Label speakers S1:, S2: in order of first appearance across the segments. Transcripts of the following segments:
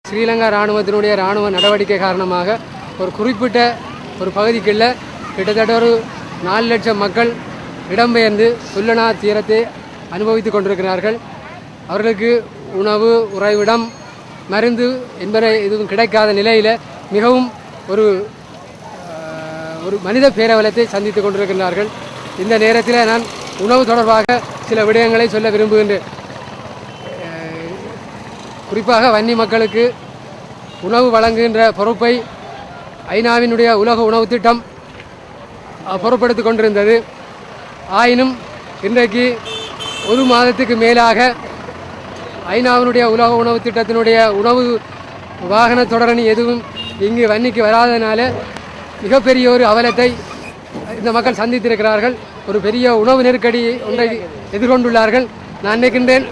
S1: ஸ்ரீலங்கா இராணுவத்தினுடைய இராணுவ நடவடிக்கை காரணமாக ஒரு குறிப்பிட்ட ஒரு பகுதிக்குள்ள கிட்டத்தட்ட ஒரு 4 லட்சம் மக்கள் இடம்பெயர்ந்து சுல்லனா தீரத்தை அனுபவித்து கொண்டிருக்கிறார்கள். அவர்களுக்கு உணவு, உறைவிடம், மருந்து என்பன எதுவும் கிடைக்காத நிலையில் மிகவும் ஒரு மனித பேரவலத்தை சந்தித்து கொண்டிருக்கிறார்கள். இந்த நேரத்தில் நான் உணவு தொடர்பாக சில விடயங்களை சொல்ல விரும்புகின்றேன். குறிப்பாக வன்னி மக்களுக்கு உணவு வழங்குகின்ற பொறுப்பை ஐநாவினுடைய உலக உணவு திட்டம் பொறுப்படுத்தி கொண்டிருந்தது. ஆயினும் இன்றைக்கு ஒரு மாதத்துக்கு மேலாக ஐநாவினுடைய உலக உணவு திட்டத்தினுடைய உணவு வாகன தொடரணி எதுவும் இங்கு வன்னிக்கு வராதனால மிகப்பெரிய ஒரு அவலத்தை இந்த மக்கள் சந்தித்திருக்கிறார்கள். ஒரு பெரிய உணவு நெருக்கடி ஒன்றை எதிர்கொண்டுள்ளார்கள். நான் நினைக்கின்றேன்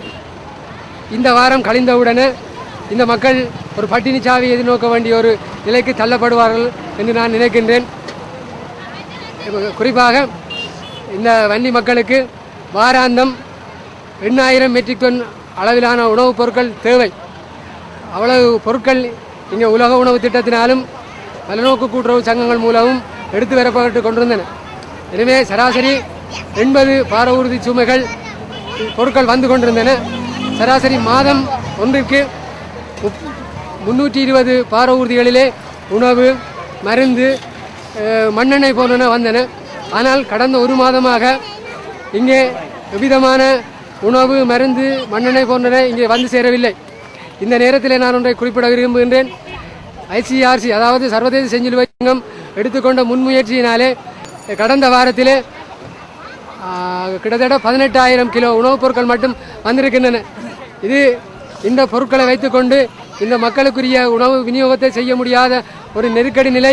S1: இந்த வாரம் கழிந்தவுடனே இந்த மக்கள் ஒரு பட்டினி சாவை எதிர்நோக்க வேண்டிய ஒரு நிலைக்கு தள்ளப்படுவார்கள் என்று நான் நினைக்கின்றேன். குறிப்பாக இந்த வன்னி மக்களுக்கு வாராந்தம் 8000 மெட்ரிக் டன் அளவிலான உணவுப் பொருட்கள் தேவை. அவ்வளவு பொருட்கள் இங்கே உலக உணவு திட்டத்தினாலும் பலநோக்கு கூட்டுறவு சங்கங்கள் மூலமும் எடுத்து வரப்பட்டு கொண்டிருந்தன. எனவே சராசரி 80 பார ஊர்தி சுமைகள் பொருட்கள் வந்து கொண்டிருந்தன. சராசரி மாதம் ஒன்றிற்கு 320 பார ஊர்திகளிலே உணவு, மருந்து, மண்ணெண்ணெய் போன்றன வந்தன. ஆனால் கடந்த ஒரு மாதமாக இங்கே எவ்விதமான உணவு, மருந்து, மண்ணெண்ணெய் போன்றன இங்கே வந்து சேரவில்லை. இந்த நேரத்தில் நான் ஒன்றை குறிப்பிட விரும்புகின்றேன். ICRC அதாவது சர்வதேச செஞ்சிலுவை சங்கம் எடுத்துக்கொண்ட முன்முயற்சியினாலே கடந்த வாரத்திலே கிட்டத்தட்ட 18,000 கிலோ உணவுப் பொருட்கள் மட்டும் வந்திருக்கின்றன. இந்த பொருட்களை வைத்துக்கொண்டு இந்த மக்களுக்குரிய உணவு விநியோகத்தை செய்ய முடியாத ஒரு நெருக்கடி நிலை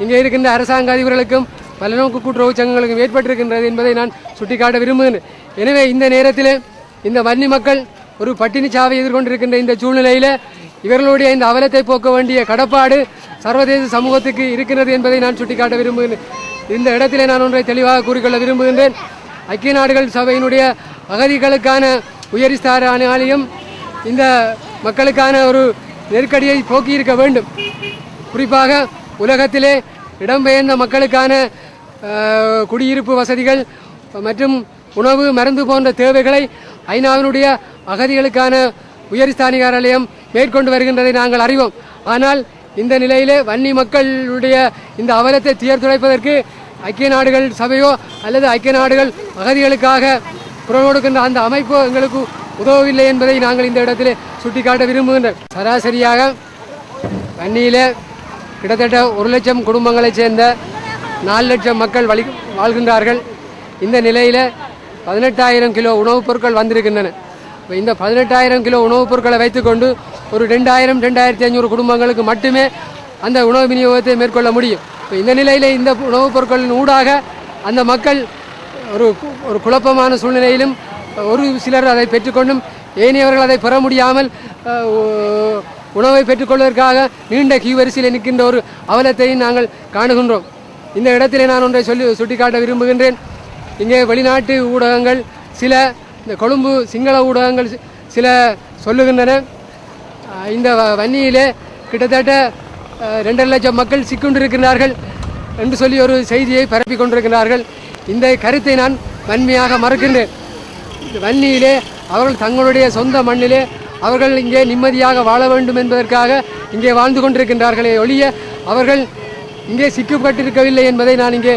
S1: இங்கே இருக்கின்ற அரசாங்க அதிபர்களுக்கும் பலநோக்கு கூட்டுறவு சங்கங்களுக்கும் ஏற்பட்டிருக்கின்றது என்பதை நான் சுட்டிக்காட்ட விரும்புகிறேன். எனவே இந்த நேரத்தில் இந்த வன்னி மக்கள் ஒரு பட்டினி சாவை எதிர்கொண்டிருக்கின்ற இந்த சூழ்நிலையில் இவர்களுடைய இந்த அவலத்தை போக்க வேண்டிய கடப்பாடு சர்வதேச சமூகத்துக்கு இருக்கிறது என்பதை நான் சுட்டிக்காட்ட விரும்புகிறேன். இந்த இடத்திலே நான் ஒன்றை தெளிவாக கூறிக்கொள்ள விரும்புகின்றேன். ஐக்கிய நாடுகள் சபையினுடைய அகதிகளுக்கான உயர்ஸ்தார ஆணையம் இந்த மக்களுக்கான ஒரு நெருக்கடியை போக்கியிருக்க வேண்டும். குறிப்பாக உலகத்திலே இடம்பெயர்ந்த மக்களுக்கான குடியிருப்பு வசதிகள் மற்றும் உணவு, மருந்து போன்ற தேவைகளை ஐநாவினுடைய அகதிகளுக்கான உயர்ஸ்தானிகார ஆலயம் மேற்கொண்டு வருகின்றதை நாங்கள் அறிவோம். ஆனால் இந்த நிலையிலே வன்னி மக்களுடைய இந்த அவலத்தை துடைப்பதற்கு ஐக்கிய நாடுகள் சபையோ அல்லது ஐக்கிய நாடுகள் அகதிகளுக்காக குரல் கொடுக்கின்ற அந்த அமைப்போ எங்களுக்கு உதவவில்லை என்பதை நாங்கள் இந்த இடத்திலே சுட்டிக்காட்ட விரும்புகின்றோம். சராசரியாக வன்னியிலே கிட்டத்தட்ட 1 லட்சம் குடும்பங்களைச் சேர்ந்த 4 லட்சம் மக்கள் வாழ்கின்றார்கள். இந்த நிலையில் 18,000 கிலோ உணவுப் பொருட்கள் வந்திருக்கின்றன. இந்த 18,000 கிலோ உணவுப் பொருட்களை வைத்துக்கொண்டு ஒரு 2,000-2,500 குடும்பங்களுக்கு மட்டுமே அந்த உணவு விநியோகத்தை மேற்கொள்ள முடியும். இந்த நிலையில் இந்த உணவுப் பொருட்களின் ஊடாக அந்த மக்கள் ஒரு குழப்பமான சூழ்நிலையிலும் ஒரு சிலர் அதை பெற்றுக்கொண்டும் ஏனையவர்கள் அதை பெற முடியாமல் உணவை பெற்றுக்கொள்வதற்காக நீண்ட கியூ வரிசையில் நிற்கின்ற ஒரு அவலத்தையும் நாங்கள் காணுகின்றோம். இந்த இடத்திலே நான் ஒன்றை சுட்டிக்காட்ட விரும்புகின்றேன். இங்கே வெளிநாட்டு ஊடகங்கள் சில, இந்த கொழும்பு சிங்கள ஊடகங்கள் சில சொல்லுகின்றன, இந்த வன்னியிலே கிட்டத்தட்ட 2.5 லட்சம் மக்கள் சிக்கொண்டிருக்கிறார்கள் என்று சொல்லி ஒரு செய்தியை பரப்பி கொண்டிருக்கிறார்கள். இந்த கருத்தை நான் வன்மையாக மறுக்கின்றேன். வன்னியிலே அவர்கள் தங்களுடைய சொந்த மண்ணிலே அவர்கள் இங்கே நிம்மதியாக வாழ வேண்டும் என்பதற்காக இங்கே வாழ்ந்து கொண்டிருக்கின்றார்களே ஒழிய அவர்கள் இங்கே சிக்கப்பட்டிருக்கவில்லை என்பதை நான் இங்கே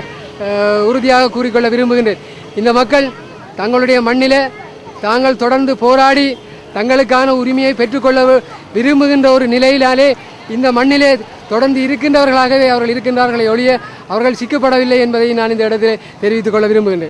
S1: உறுதியாக கூறிக்கொள்ள விரும்புகின்றேன். இந்த மக்கள் தங்களுடைய மண்ணிலே தாங்கள் தொடர்ந்து போராடி தங்களுக்கான உரிமையை பெற்றுக்கொள்ள விரும்புகின்ற ஒரு நிலையிலாலே இந்த மண்ணிலே தொடர்ந்து இருக்கின்றவர்களாகவே அவர்கள் இருக்கின்றார்களே ஒழிய அவர்கள் சிக்கப்படவில்லை என்பதை நான் இந்த இடத்தில் தெரிவித்துக் கொள்ள விரும்புகின்றேன்.